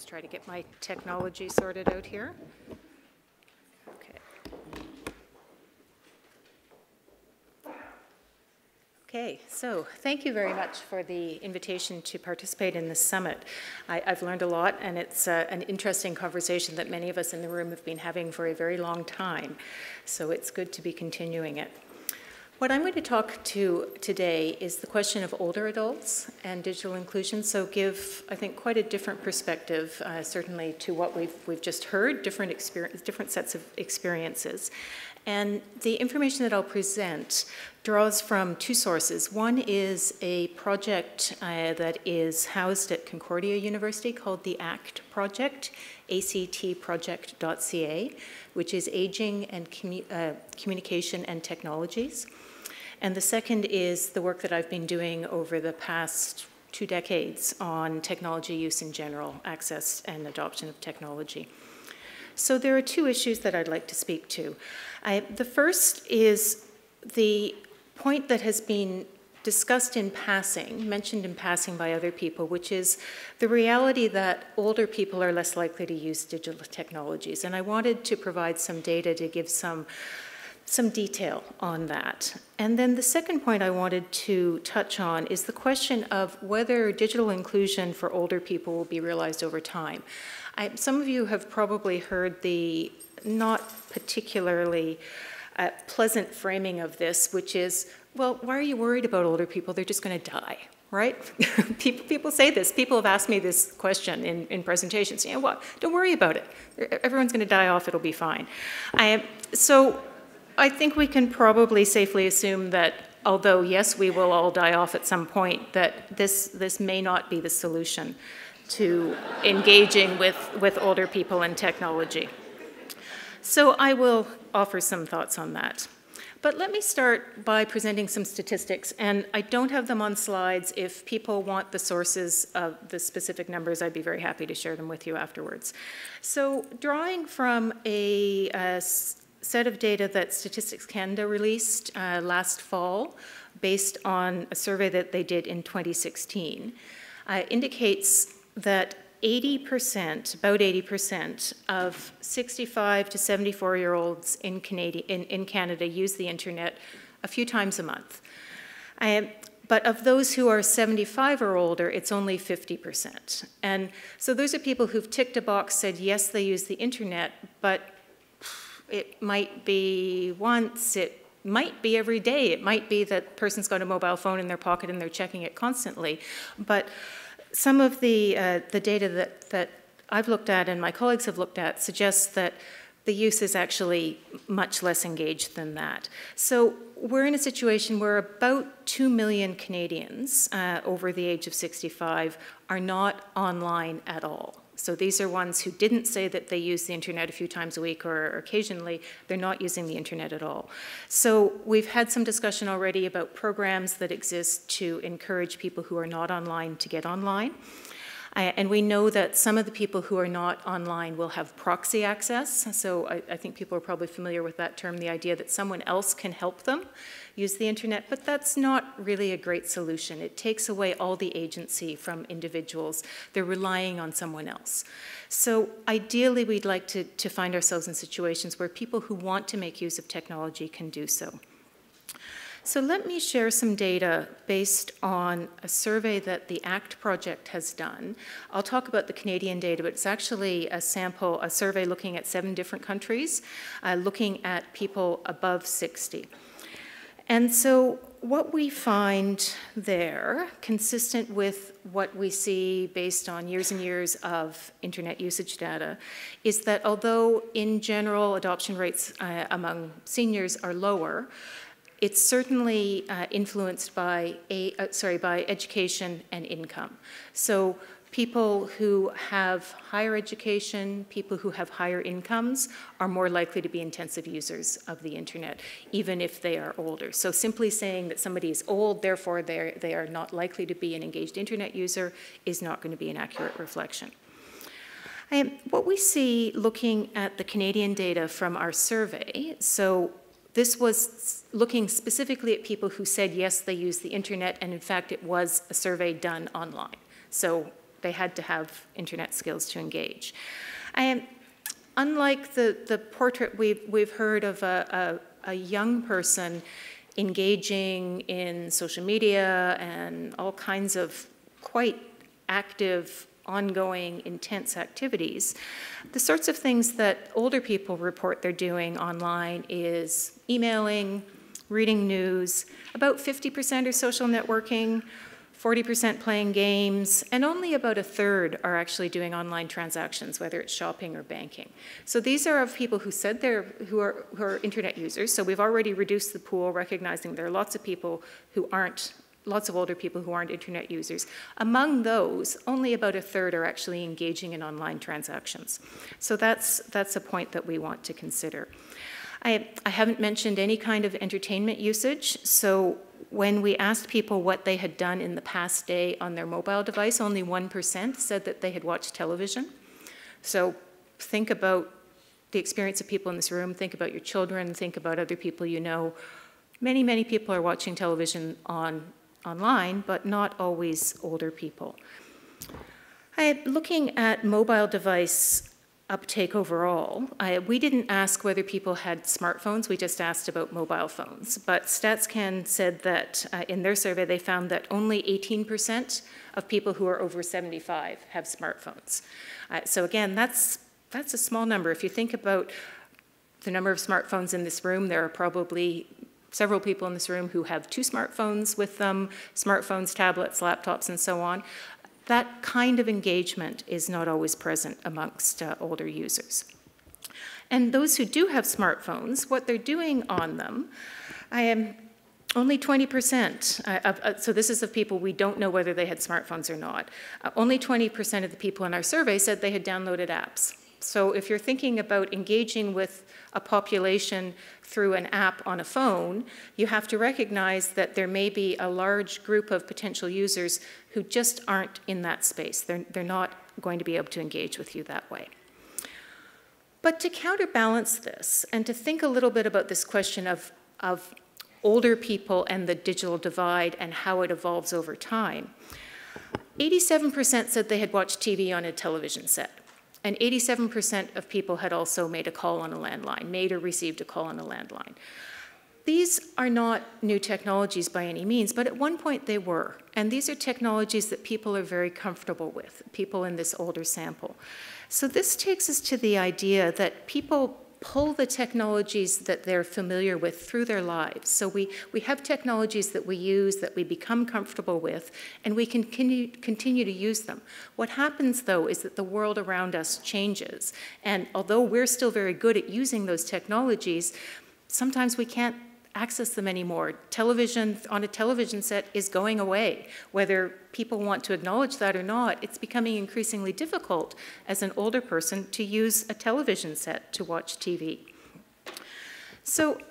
just try to get my technology sorted out here. Okay. Okay, so thank you very much for the invitation to participate in this summit. I've learned a lot, and it's an interesting conversation that many of us in the room have been having for a very long time. So it's good to be continuing it. What I'm going to talk to today is the question of older adults and digital inclusion, so give, I think, quite a different perspective, certainly to what we've just heard, different sets of experiences. And the information that I'll present draws from two sources. One is a project that is housed at Concordia University called the ACT Project, actproject.ca, which is Aging and Communication and Technologies. And the second is the work that I've been doing over the past 2 decades on technology use in general, access and adoption of technology. So there are 2 issues that I'd like to speak to. The first is the point that has been discussed in passing, mentioned in passing by other people, which is the reality that older people are less likely to use digital technologies. And I wanted to provide some data to give some detail on that. And then the second point I wanted to touch on is the question of whether digital inclusion for older people will be realized over time. Some of you have probably heard the not particularly pleasant framing of this, which is, well, why are you worried about older people? They're just going to die, right? People say this. People have asked me this question in presentations. You know what? Don't worry about it. Everyone's going to die off. It'll be fine. So I think we can probably safely assume that, although, yes, we will all die off at some point, that this may not be the solution to engaging with older people and technology. So I will offer some thoughts on that. But let me start by presenting some statistics, and I don't have them on slides. If people want the sources of the specific numbers, I'd be very happy to share them with you afterwards. So drawing from a set of data that Statistics Canada released last fall, based on a survey that they did in 2016, indicates that 80%, about 80% of 65 to 74-year-olds in Canada use the internet a few times a month. But of those who are 75 or older, it's only 50%. And so those are people who've ticked a box, said yes, they use the internet, but it might be once, it might be every day, it might be that the person's got a mobile phone in their pocket and they're checking it constantly. But some of the data that I've looked at and my colleagues have looked at suggests that the use is actually much less engaged than that. So we're in a situation where about 2 million Canadians over the age of 65 are not online at all. So these are ones who didn't say that they use the internet a few times a week or occasionally. They're not using the internet at all. So we've had some discussion already about programs that exist to encourage people who are not online to get online. And we know that some of the people who are not online will have proxy access. So I think people are probably familiar with that term, the idea that someone else can help them use the internet, but that's not really a great solution. It takes away all the agency from individuals. They're relying on someone else. So ideally, we'd like to find ourselves in situations where people who want to make use of technology can do so. So let me share some data based on a survey that the ACT Project has done. I'll talk about the Canadian data, but it's actually a survey looking at 7 different countries, looking at people above 60. And so what we find there, consistent with what we see based on years and years of internet usage data, is that although in general adoption rates among seniors are lower, it's certainly influenced by education and income. So people who have higher education, people who have higher incomes are more likely to be intensive users of the internet, even if they are older. So simply saying that somebody is old, therefore they are not likely to be an engaged internet user is not going to be an accurate reflection. What we see looking at the Canadian data from our survey, so this was looking specifically at people who said yes, they use the internet, and in fact it was a survey done online. So They had to have internet skills to engage. Unlike the portrait we've heard of a young person engaging in social media and all kinds of quite active, ongoing, intense activities, the sorts of things that older people report they're doing online is emailing, reading news, about 50% are social networking, 40% playing games, and only about a third are actually doing online transactions, whether it's shopping or banking. So these are of people who said who are internet users. So we've already reduced the pool, recognizing there are lots of people who aren't, lots of older people who aren't internet users. Among those, only about a third are actually engaging in online transactions. So that's a point that we want to consider. I haven't mentioned any kind of entertainment usage. So when we asked people what they had done in the past day on their mobile device, only 1% said that they had watched television. So think about the experience of people in this room, think about your children, think about other people you know. Many, many people are watching television online, but not always older people. Looking at mobile device uptake overall, we didn't ask whether people had smartphones, we just asked about mobile phones. But StatsCan said that in their survey they found that only 18% of people who are over 75 have smartphones. So again, that's a small number. If you think about the number of smartphones in this room, there are probably several people in this room who have 2 smartphones with them, smartphones, tablets, laptops, and so on. That kind of engagement is not always present amongst older users. And those who do have smartphones, what they're doing on them, only 20%, so this is of people we don't know whether they had smartphones or not, only 20% of the people in our survey said they had downloaded apps. So if you're thinking about engaging with a population through an app on a phone, you have to recognize that there may be a large group of potential users who just aren't in that space. They're not going to be able to engage with you that way. But to counterbalance this and to think a little bit about this question of older people and the digital divide and how it evolves over time, 87% said they had watched TV on a television set. And 87% of people had also made a call on a landline, made or received a call on a landline. These are not new technologies by any means, but at one point they were. And these are technologies that people are very comfortable with, people in this older sample. So this takes us to the idea that people pull the technologies that they're familiar with through their lives. So we have technologies that we use, that we become comfortable with, and we can continue to use them. What happens, though, is that the world around us changes. And although we're still very good at using those technologies, sometimes we can't access them anymore. Television on a television set is going away. Whether people want to acknowledge that or not, it's becoming increasingly difficult as an older person to use a television set to watch TV. So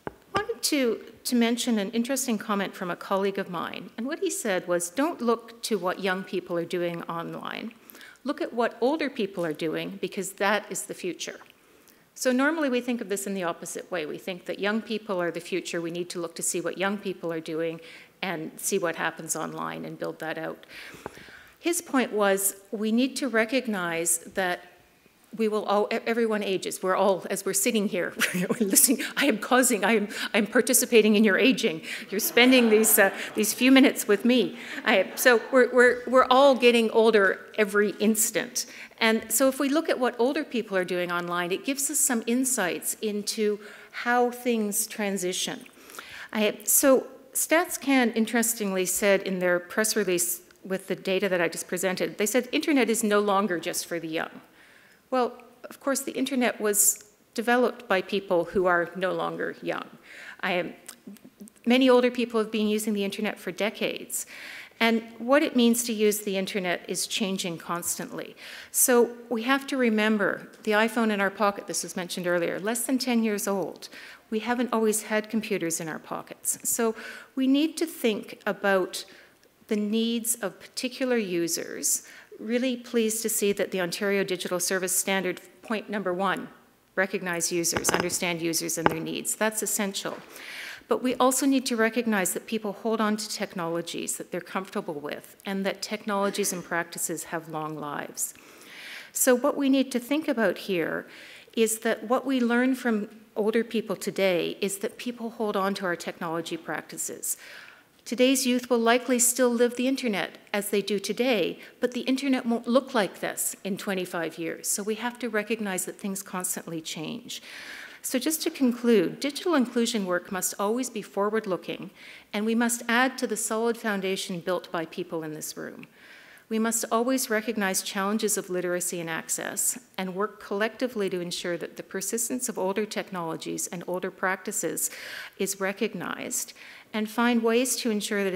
I wanted to mention an interesting comment from a colleague of mine. And what he said was, don't look to what young people are doing online. Look at what older people are doing, because that is the future. So normally we think of this in the opposite way. We think that young people are the future. We need to look to see what young people are doing and see what happens online and build that out. His point was, we need to recognize that we will all, everyone ages. We're all, as we're sitting here, listening, I am participating in your aging. You're spending these few minutes with me. So we're all getting older every instant. And so if we look at what older people are doing online, it gives us some insights into how things transition. So StatsCan, interestingly, said in their press release with the data that I just presented, they said internet is no longer just for the young. Well, of course, the internet was developed by people who are no longer young. Many older people have been using the internet for decades. And what it means to use the internet is changing constantly. So we have to remember the iPhone in our pocket, this was mentioned earlier, less than 10 years old. We haven't always had computers in our pockets. So we need to think about the needs of particular users. Really pleased to see that the Ontario Digital Service Standard, point number 1, recognize users, understand users and their needs. That's essential. But we also need to recognize that people hold on to technologies that they're comfortable with, and that technologies and practices have long lives. So what we need to think about here is that what we learn from older people today is that people hold on to our technology practices. Today's youth will likely still live the internet as they do today, but the internet won't look like this in 25 years. So we have to recognize that things constantly change. So just to conclude, digital inclusion work must always be forward-looking, and we must add to the solid foundation built by people in this room. We must always recognize challenges of literacy and access and work collectively to ensure that the persistence of older technologies and older practices is recognized, and find ways to ensure that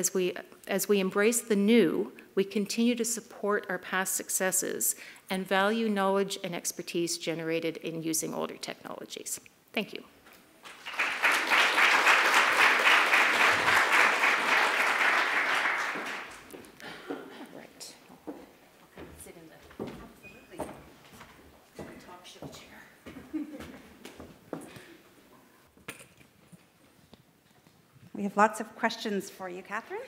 as we embrace the new, we continue to support our past successes and value knowledge and expertise generated in using older technologies. Thank you. We have lots of questions for you, Catherine.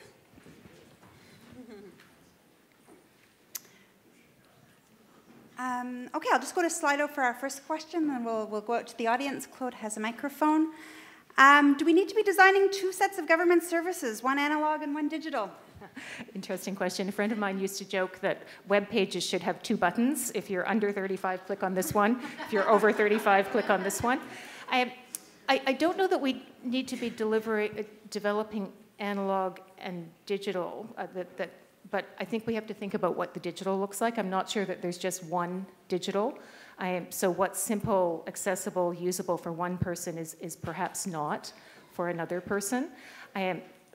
Okay, I'll just go to Slido for our first question, and we'll go out to the audience. Claude has a microphone. Do we need to be designing two sets of government services, one analog and one digital? Interesting question. A friend of mine used to joke that web pages should have two buttons. If you're under 35, click on this one. If you're over 35, click on this one. I don't know that we need to be developing analog and digital, but I think we have to think about what the digital looks like. I'm not sure that there's just one digital. So what's simple, accessible, usable for one person is perhaps not for another person.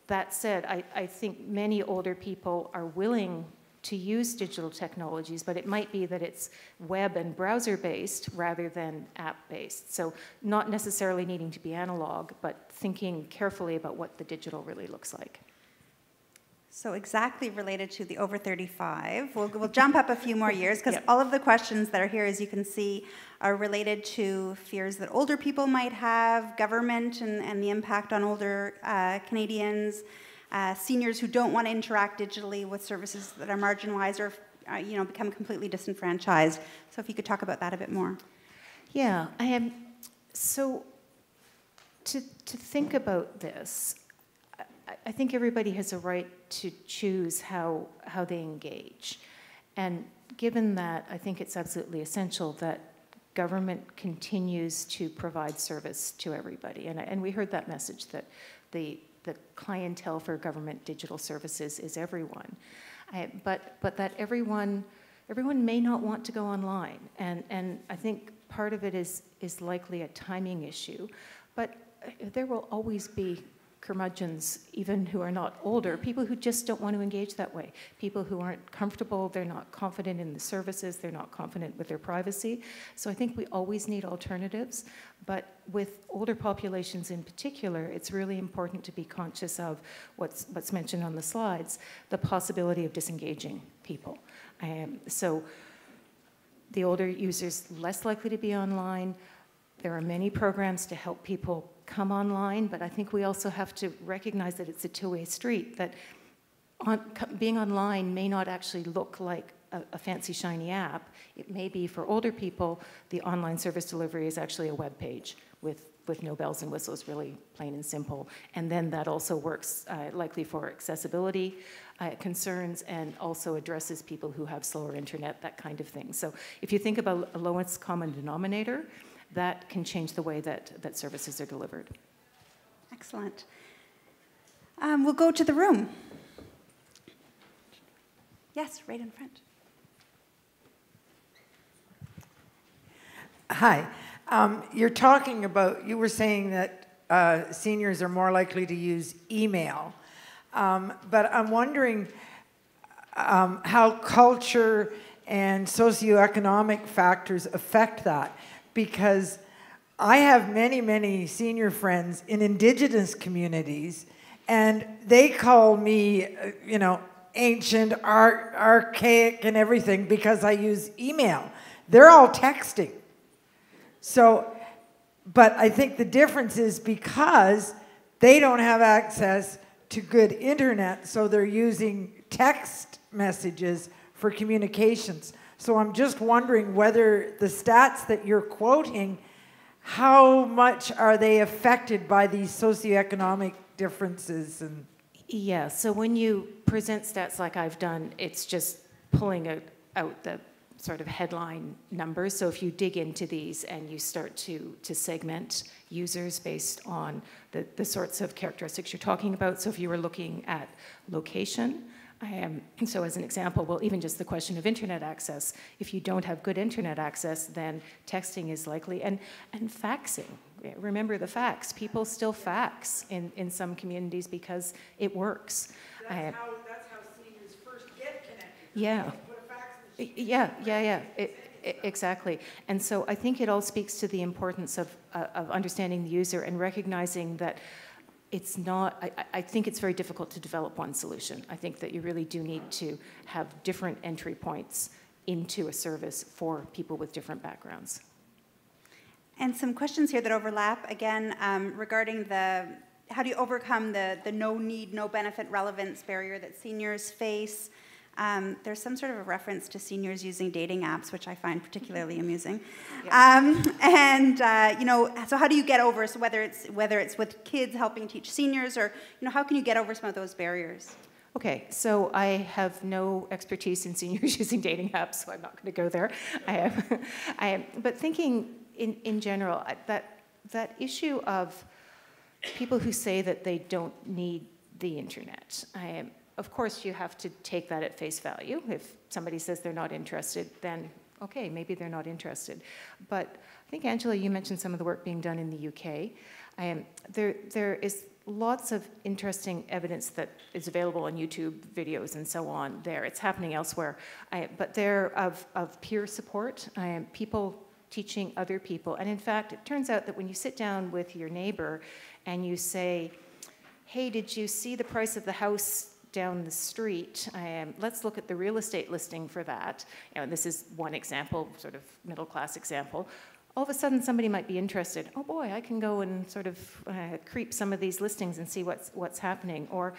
That said, I think many older people are willing to use digital technologies, but it might be that it's web and browser-based rather than app-based. So not necessarily needing to be analog, but thinking carefully about what the digital really looks like. So exactly related to the over 35, we'll jump up a few more years, because all of the questions that are here, as you can see, are related to fears that older people might have, government and the impact on older Canadians, seniors who don't want to interact digitally with services that are marginalized or become completely disenfranchised. So if you could talk about that a bit more. Yeah, so to think about this, I think everybody has a right to choose how they engage. And given that, I think it's absolutely essential that government continues to provide service to everybody. And we heard that message that the clientele for government digital services is everyone. But that everyone may not want to go online. And I think part of it is likely a timing issue. But there will always be curmudgeons, even who are not older, people who just don't want to engage that way, people who aren't comfortable, they're not confident in the services, they're not confident with their privacy. So I think we always need alternatives, but with older populations in particular, it's really important to be conscious of what's mentioned on the slides, the possibility of disengaging people. So the older users less likely to be online. There are many programs to help people come online, but I think we also have to recognize that it's a two-way street, that being online may not actually look like a fancy, shiny app. It may be, for older people, the online service delivery is actually a web page with no bells and whistles, really plain and simple. And then that also works likely for accessibility concerns, and also addresses people who have slower internet, that kind of thing. So if you think about a lowest common denominator, that can change the way that services are delivered. Excellent. We'll go to the room. Yes, right in front. Hi. You're talking about, you were saying that seniors are more likely to use email. But I'm wondering how culture and socioeconomic factors affect that. Because I have many, many senior friends in Indigenous communities, and they call me, ancient, archaic, and everything because I use email. They're all texting. So, but I think the difference is because they don't have access to good internet, so they're using text messages for communications. So I'm just wondering whether the stats that you're quoting, how much are they affected by these socioeconomic differences? And yeah, so when you present stats like I've done, it's just pulling out the sort of headline numbers. So if you dig into these and you start to segment users based on the sorts of characteristics you're talking about, so if you were looking at location, so as an example, well, even just the question of internet access, if you don't have good internet access, then texting is likely, and faxing. Remember the fax. People still fax in some communities because it works. That's how seniors first get connected. Yeah. Yeah. Exactly. And so I think it all speaks to the importance of understanding the user and recognizing that it's not, I think it's very difficult to develop one solution. I think that you really do need to have different entry points into a service for people with different backgrounds. And some questions here that overlap, again, regarding how do you overcome the no need, no benefit relevance barrier that seniors face? There's some sort of a reference to seniors using dating apps, which I find particularly amusing. Yeah. So how do you get over, so whether it's with kids helping teach seniors, or how can you get over some of those barriers? Okay, so I have no expertise in seniors using dating apps, so I'm not going to go there. But thinking in general, that issue of people who say that they don't need the internet. Of course, you have to take that at face value. If somebody says they're not interested, then okay, maybe they're not interested. But I think, Angela, you mentioned some of the work being done in the UK. There is lots of interesting evidence that is available on YouTube videos and so on there. It's happening elsewhere. But they're of peer support, people teaching other people. And in fact, it turns out that when you sit down with your neighbor and you say, hey, did you see the price of the house down the street? Let's look at the real estate listing for that. This is one example, sort of middle-class example. All of a sudden, somebody might be interested. Oh boy, I can go and sort of creep some of these listings and see what's happening. Or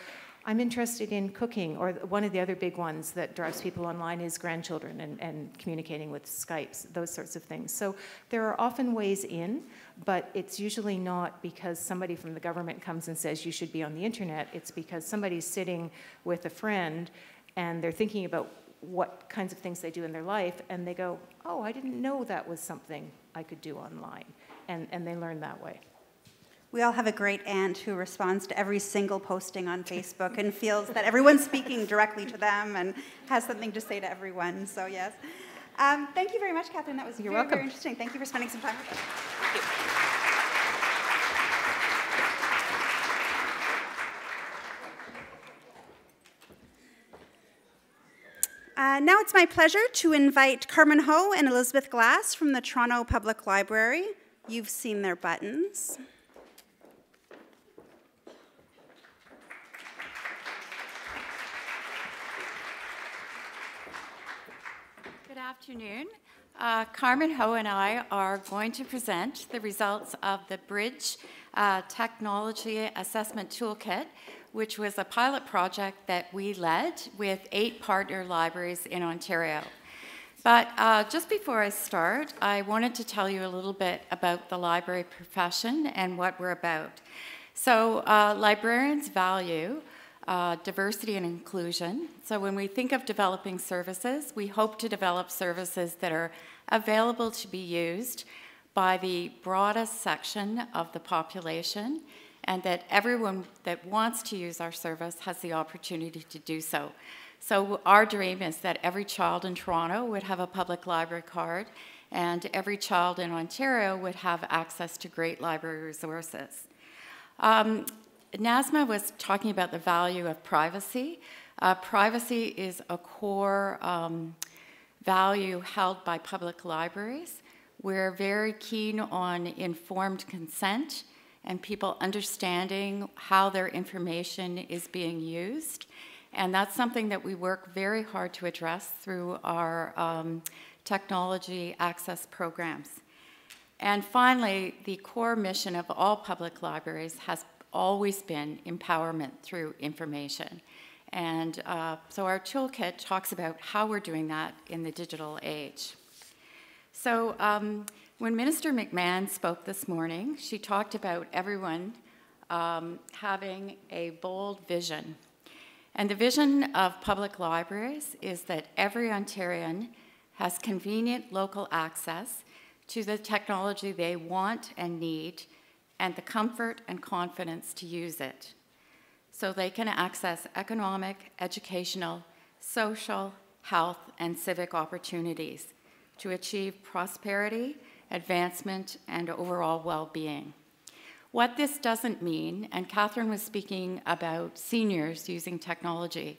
I'm interested in cooking. Or one of the other big ones that drives people online is grandchildren and communicating with Skypes, those sorts of things. So there are often ways in, but it's usually not because somebody from the government comes and says you should be on the internet. It's because somebody's sitting with a friend and they're thinking about what kinds of things they do in their life, and they go, oh, I didn't know that was something I could do online. And they learn that way. We all have a great aunt who responds to every single posting on Facebook and feels that everyone's speaking directly to them and has something to say to everyone. So yes. Thank you very much, Catherine. That was very interesting. Thank you for spending some time with us. Thank you. Now it's my pleasure to invite Carmen Ho and Elizabeth Glass from the Toronto Public Library. You've seen their buttons. Good afternoon. Carmen Ho and I are going to present the results of the Bridge Technology Assessment Toolkit, which was a pilot project that we led with 8 partner libraries in Ontario. But just before I start, I wanted to tell you a little bit about the library profession and what we're about. So librarians value diversity and inclusion. So when we think of developing services, we hope to develop services that are available to be used by the broadest section of the population, and that everyone that wants to use our service has the opportunity to do so. So our dream is that every child in Toronto would have a public library card, and every child in Ontario would have access to great library resources. Nazma was talking about the value of privacy. Privacy is a core value held by public libraries. We're very keen on informed consent and people understanding how their information is being used. And that's something that we work very hard to address through our technology access programs. And finally, the core mission of all public libraries has always been empowerment through information. And so our toolkit talks about how we're doing that in the digital age. So when Minister McMahon spoke this morning, she talked about everyone having a bold vision. And the vision of public libraries is that every Ontarian has convenient local access to the technology they want and need, and the comfort and confidence to use it, so they can access economic, educational, social, health, and civic opportunities to achieve prosperity, advancement, and overall well-being. What this doesn't mean, and Catherine was speaking about seniors using technology,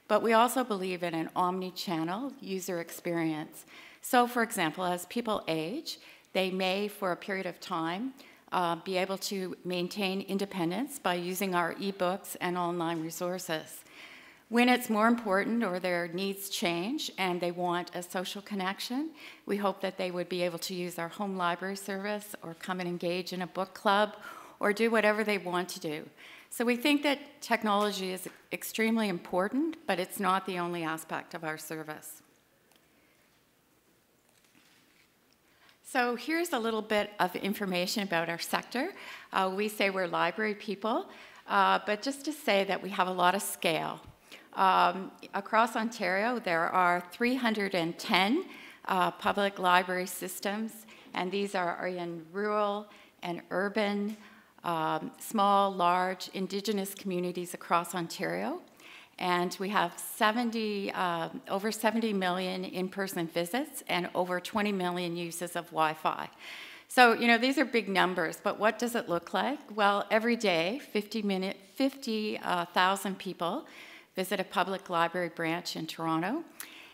but we also believe in an omni-channel user experience. So, for example, as people age, they may, for a period of time, be able to maintain independence by using our e-books and online resources. When it's more important or their needs change and they want a social connection, we hope that they would be able to use our home library service or come and engage in a book club or do whatever they want to do. So we think that technology is extremely important, but it's not the only aspect of our service. So here's a little bit of information about our sector. We say we're library people, but just to say that we have a lot of scale. Across Ontario, there are 310 public library systems, and these are in rural and urban, small, large, Indigenous communities across Ontario. And we have over 70 million in-person visits and over 20 million uses of Wi-Fi. So, you know, these are big numbers, but what does it look like? Well, every day, 50,000 people visit a public library branch in Toronto.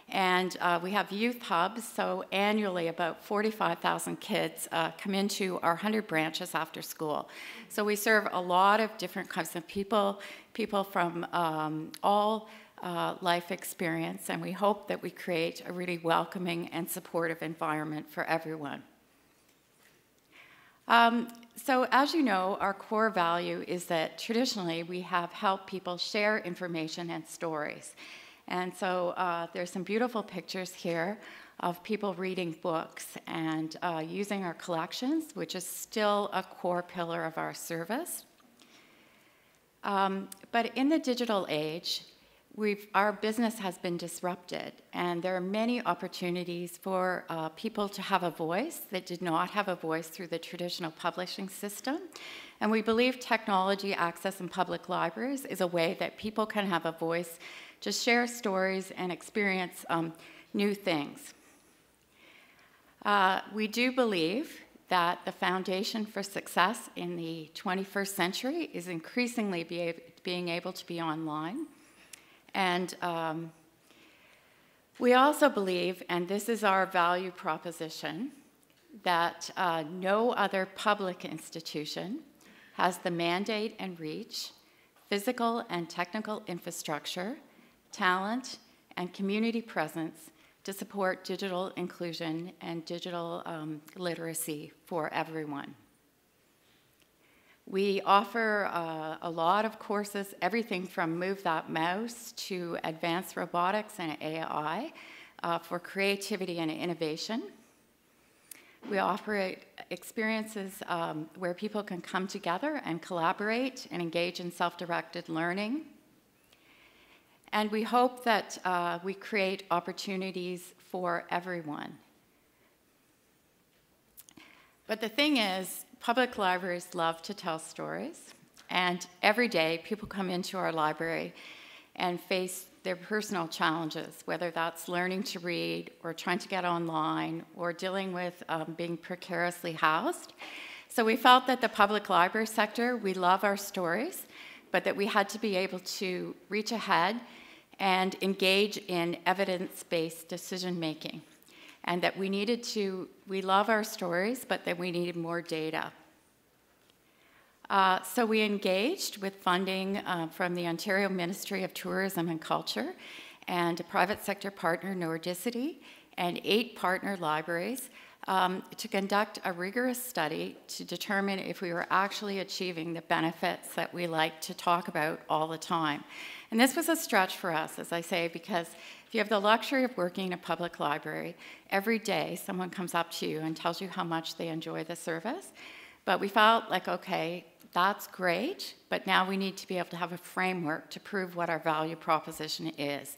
And we have youth hubs, so annually about 45,000 kids come into our 100 branches after school. So we serve a lot of different kinds of people from all life experience, and we hope that we create a really welcoming and supportive environment for everyone. So as you know, our core value is that traditionally we have helped people share information and stories. And so there's some beautiful pictures here of people reading books and using our collections, which is still a core pillar of our service. But in the digital age, our business has been disrupted, and there are many opportunities for people to have a voice that did not have a voice through the traditional publishing system. And we believe technology access in public libraries is a way that people can have a voice to share stories and experience new things. We do believe that the foundation for success in the 21st century is increasingly being able to be online. And we also believe, and this is our value proposition, that no other public institution has the mandate and reach, physical and technical infrastructure, talent, and community presence to support digital inclusion and digital literacy for everyone. We offer a lot of courses, everything from Move That Mouse to advanced robotics and AI for creativity and innovation. We offer experiences where people can come together and collaborate and engage in self-directed learning. And we hope that we create opportunities for everyone. But the thing is, public libraries love to tell stories, and every day people come into our library and face their personal challenges, whether that's learning to read or trying to get online or dealing with being precariously housed. So we felt that the public library sector, we love our stories, but that we had to be able to reach ahead and engage in evidence-based decision-making. And that we love our stories, but that we needed more data. So we engaged with funding from the Ontario Ministry of Tourism and Culture and a private sector partner, Nordicity, and 8 partner libraries to conduct a rigorous study to determine if we were actually achieving the benefits that we like to talk about all the time. And this was a stretch for us, as I say, because if you have the luxury of working in a public library, every day someone comes up to you and tells you how much they enjoy the service. But we felt like, okay, that's great, but now we need to be able to have a framework to prove what our value proposition is.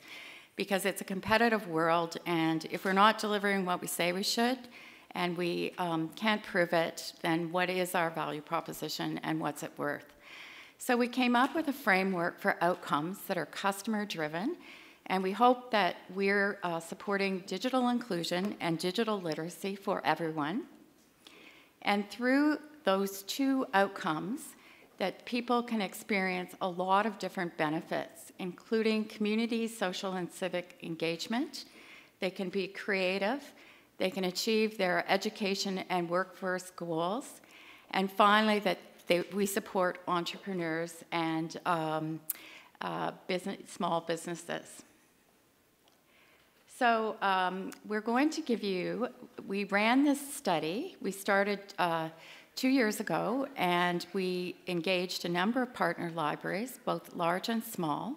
Because it's a competitive world, and if we're not delivering what we say we should, and we can't prove it, then what is our value proposition and what's it worth? So we came up with a framework for outcomes that are customer-driven, and we hope that we're supporting digital inclusion and digital literacy for everyone. And through those 2 outcomes, that people can experience a lot of different benefits, including community, social, and civic engagement. They can be creative. They can achieve their education and workforce goals. And finally, that we support entrepreneurs and small businesses. So we're going to give you, we ran this study. We started 2 years ago, and we engaged a number of partner libraries, both large and small,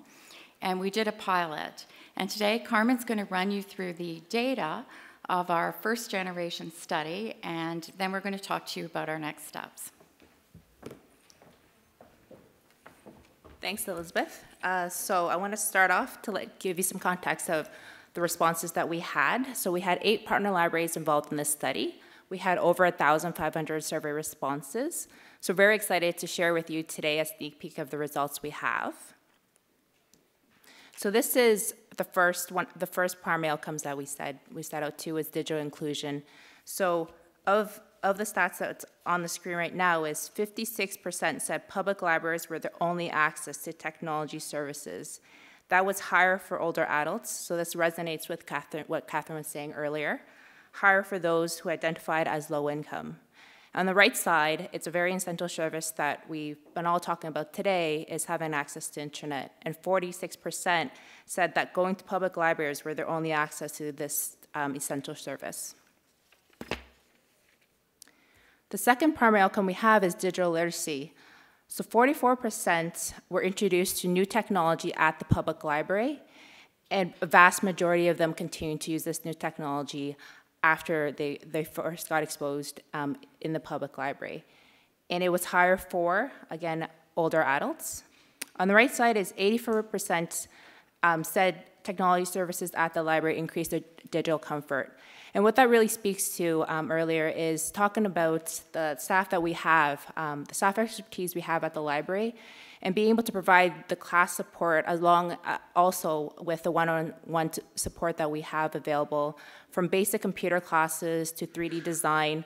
and we did a pilot. And today, Carmen's going to run you through the data of our first generation study, and then we're going to talk to you about our next steps. Thanks, Elizabeth. So I want to start off to give you some context of the responses that we had. So we had 8 partner libraries involved in this study. We had over 1,500 survey responses. So very excited to share with you today a sneak peek of the results we have. So this is the first primary outcomes that we set out to is digital inclusion. So of the stats that's on the screen right now is 56% said public libraries were their only access to technology services. That was higher for older adults, so this resonates with what Catherine was saying earlier. Higher for those who identified as low income. On the right side, it's a very essential service that we've been all talking about today is having access to internet. And 46% said that going to public libraries were their only access to this essential service. The second primary outcome we have is digital literacy. So 44% were introduced to new technology at the public library, and a vast majority of them continue to use this new technology after they first got exposed in the public library. And it was higher for, again, older adults. On the right side is 84% said technology services at the library increased their digital comfort. And what that really speaks to earlier is talking about the staff that we have, the staff expertise we have at the library, and being able to provide the class support along also with the one-on-one support that we have available, from basic computer classes to 3D design.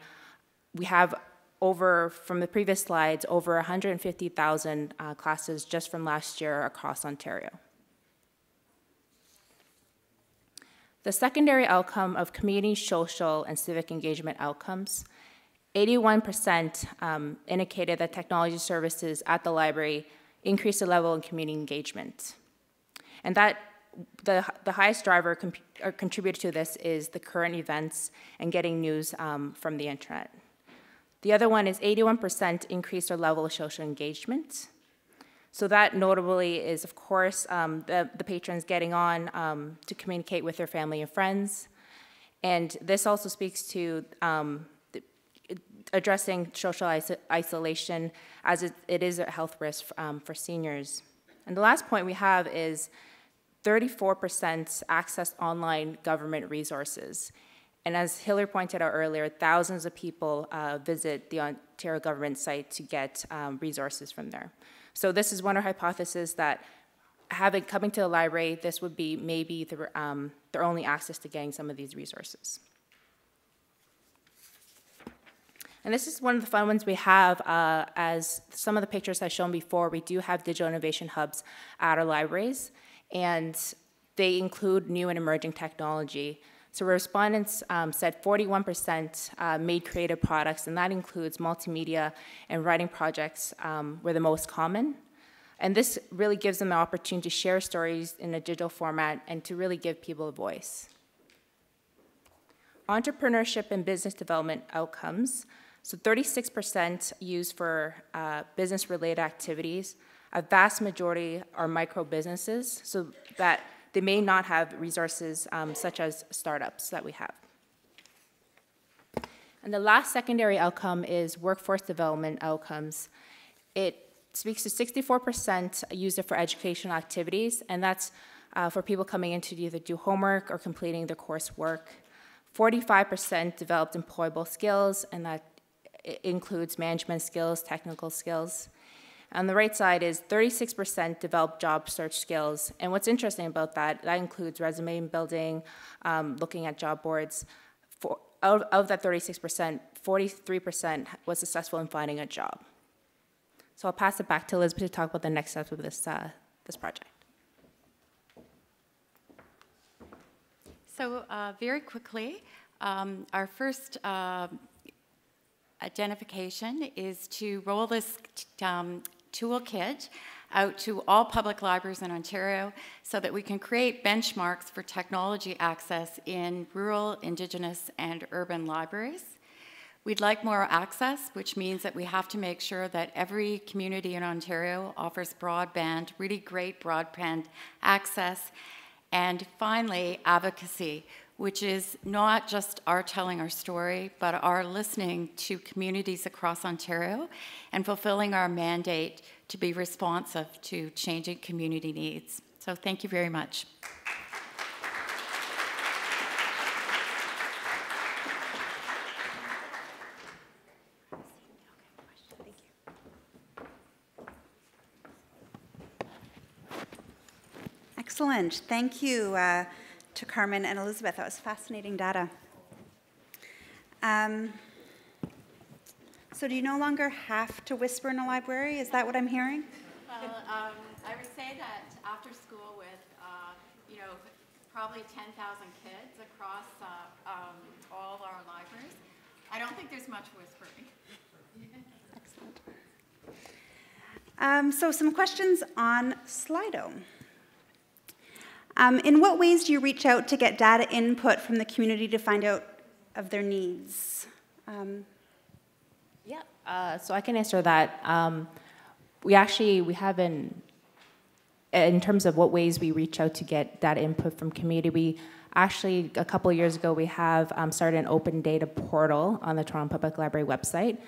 We have from the previous slides, over 150,000 classes just from last year across Ontario. The secondary outcome of community, social, and civic engagement outcomes, 81% indicated that technology services at the library increased the level of community engagement. And that the highest driver contributor to this is the current events and getting news from the internet. The other one is 81% increased their level of social engagement. So that notably is, of course, the patrons getting on to communicate with their family and friends. And this also speaks to addressing social isolation, as it is a health risk for seniors. And the last point we have is 34% access online government resources. And as Hillary pointed out earlier, thousands of people visit the Ontario government site to get resources from there. So this is one of our hypotheses that coming to the library, this would be maybe their only access to getting some of these resources. And this is one of the fun ones we have. As some of the pictures I've shown before, we do have digital innovation hubs at our libraries, and they include new and emerging technology. So respondents said 41% made creative products, and that includes multimedia and writing projects were the most common. And this really gives them the opportunity to share stories in a digital format and to really give people a voice. Entrepreneurship and business development outcomes. So 36% used for business-related activities. A vast majority are micro businesses, so that they may not have resources such as startups that we have. And the last secondary outcome is workforce development outcomes. It speaks to 64% use it for educational activities, and that's for people coming in to either do homework or completing their coursework. 45% developed employable skills, and that includes management skills, technical skills. On the right side is 36% developed job search skills, and what's interesting about that, that includes resume building, looking at job boards. Of that 36%, 43% was successful in finding a job. So I'll pass it back to Elizabeth to talk about the next steps of this project. So very quickly, our first identification is to roll this toolkit out to all public libraries in Ontario so that we can create benchmarks for technology access in rural, Indigenous, and urban libraries. We'd like more access, which means that we have to make sure that every community in Ontario offers broadband, really great broadband access. And finally, advocacy, which is not just our telling our story, but our listening to communities across Ontario and fulfilling our mandate to be responsive to changing community needs. So thank you very much. Excellent. Thank you to Carmen and Elizabeth. That was fascinating data. So do you no longer have to whisper in a library? Is that what I'm hearing? Well, I would say that after school with, probably 10,000 kids across all our libraries, I don't think there's much whispering. Excellent. So some questions on Slido. In what ways do you reach out to get data input from the community to find out of their needs? So I can answer that. We have in terms of what ways we reach out to get data input from community, we actually, a couple of years ago, we have started an open data portal on the Toronto Public Library website.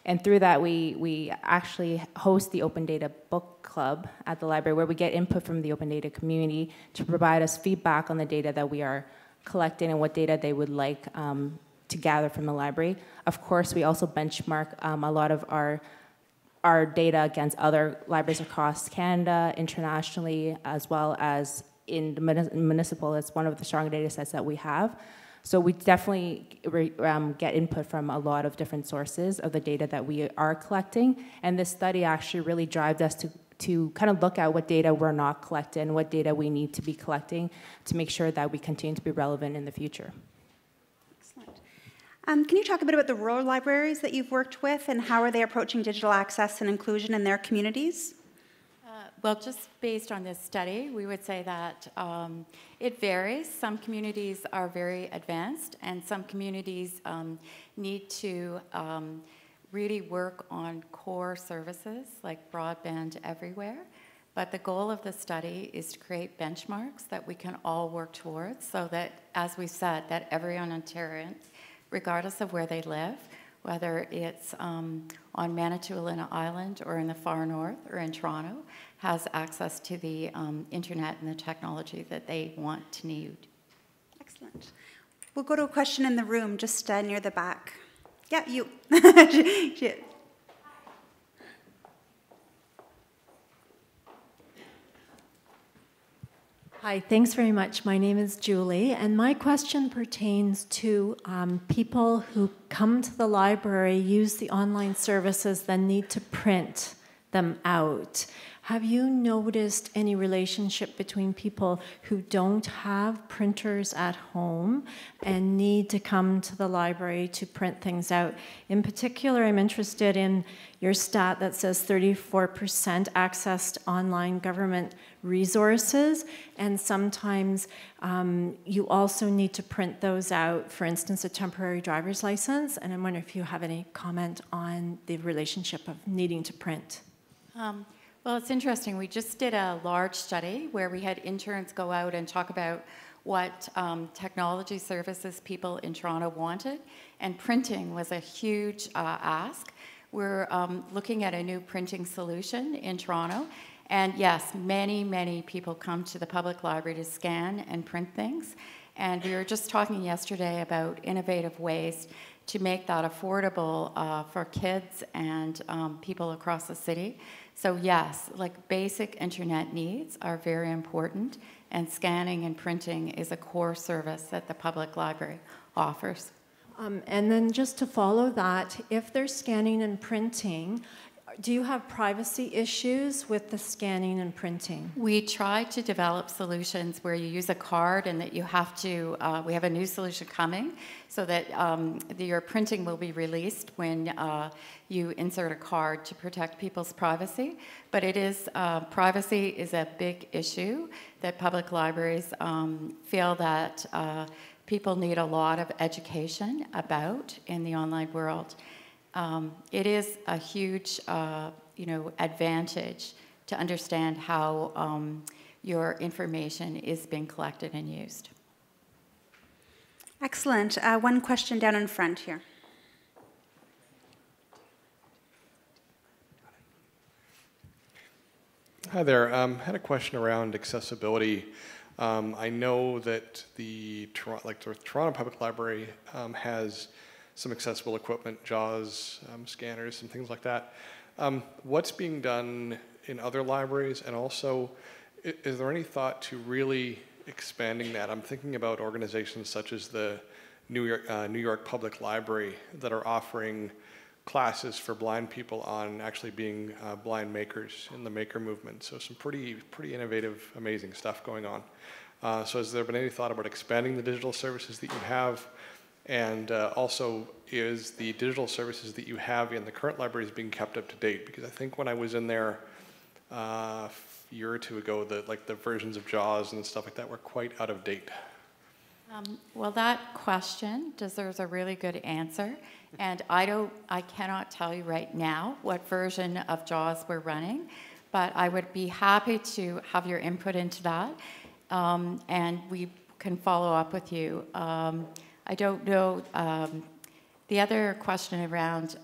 And through that, we actually host the Open Data Book Club at the library, where we get input from the open data community to provide us feedback on the data that we are collecting and what data they would like to gather from the library. Of course, we also benchmark a lot of our data against other libraries across Canada, internationally, as well as in the municipal. It's one of the strong data sets that we have. So we definitely get input from a lot of different sources of the data that we are collecting. And this study actually really drives us to kind of look at what data we're not collecting and what data we need to be collecting to make sure that we continue to be relevant in the future. Excellent. Can you talk a bit about the rural libraries that you've worked with and how are they approaching digital access and inclusion in their communities? Well, just based on this study, we would say that it varies. Some communities are very advanced, and some communities need to really work on core services like broadband everywhere. But the goal of the study is to create benchmarks that we can all work towards so that, as we said, that every Ontarian, regardless of where they live, whether it's on Manitoulin Island or in the far north or in Toronto, has access to the internet and the technology that they want to need. Excellent. We'll go to a question in the room just near the back. Yeah, you. Hi, thanks very much. My name is Julie, and my question pertains to people who come to the library, use the online services, then need to print them out. Have you noticed any relationship between people who don't have printers at home and need to come to the library to print things out? In particular, I'm interested in your stat that says 34% accessed online government resources, and sometimes you also need to print those out, for instance, a temporary driver's license, and I'm wondering if you have any comment on the relationship of needing to print. Well, it's interesting. We just did a large study where we had interns go out and talk about what technology services people in Toronto wanted, and printing was a huge ask. We're looking at a new printing solution in Toronto, and yes, many, many people come to the public library to scan and print things, and we were just talking yesterday about innovative ways to make that affordable for kids and people across the city. So yes, like basic internet needs are very important, and scanning and printing is a core service that the public library offers. And then just to follow that, if they're scanning and printing, do you have privacy issues with the scanning and printing? We try to develop solutions where you use a card and that you have to, we have a new solution coming so that your printing will be released when you insert a card to protect people's privacy. But it is, privacy is a big issue that public libraries feel that people need a lot of education about in the online world. It is a huge, advantage to understand how your information is being collected and used. Excellent. One question down in front here. Hi there. Had a question around accessibility. I know that the Toronto Public Library has some accessible equipment, JAWS scanners, and things like that. What's being done in other libraries, and also, is there any thought to really expanding that? I'm thinking about organizations such as the New York Public Library that are offering classes for blind people on actually being blind makers in the maker movement. So some pretty innovative, amazing stuff going on. So has there been any thought about expanding the digital services that you have? And also, is the digital services that you have in the current libraries being kept up to date? Because I think when I was in there a year or two ago, the versions of JAWS and stuff like that were quite out of date. Well, that question deserves a really good answer, and I cannot tell you right now what version of JAWS we're running, but I would be happy to have your input into that, and we can follow up with you. I don't know, the other question around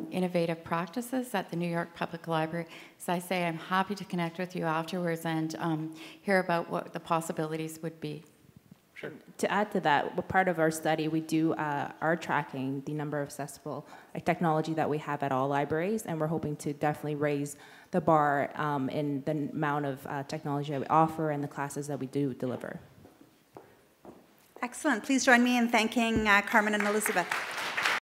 innovative practices at the New York Public Library, as I say, I'm happy to connect with you afterwards and hear about what the possibilities would be. Sure. To add to that, part of our study, we are tracking the number of accessible technology that we have at all libraries, and we're hoping to definitely raise the bar in the amount of technology that we offer and the classes that we do deliver. Excellent. Please join me in thanking Carmen and Elizabeth.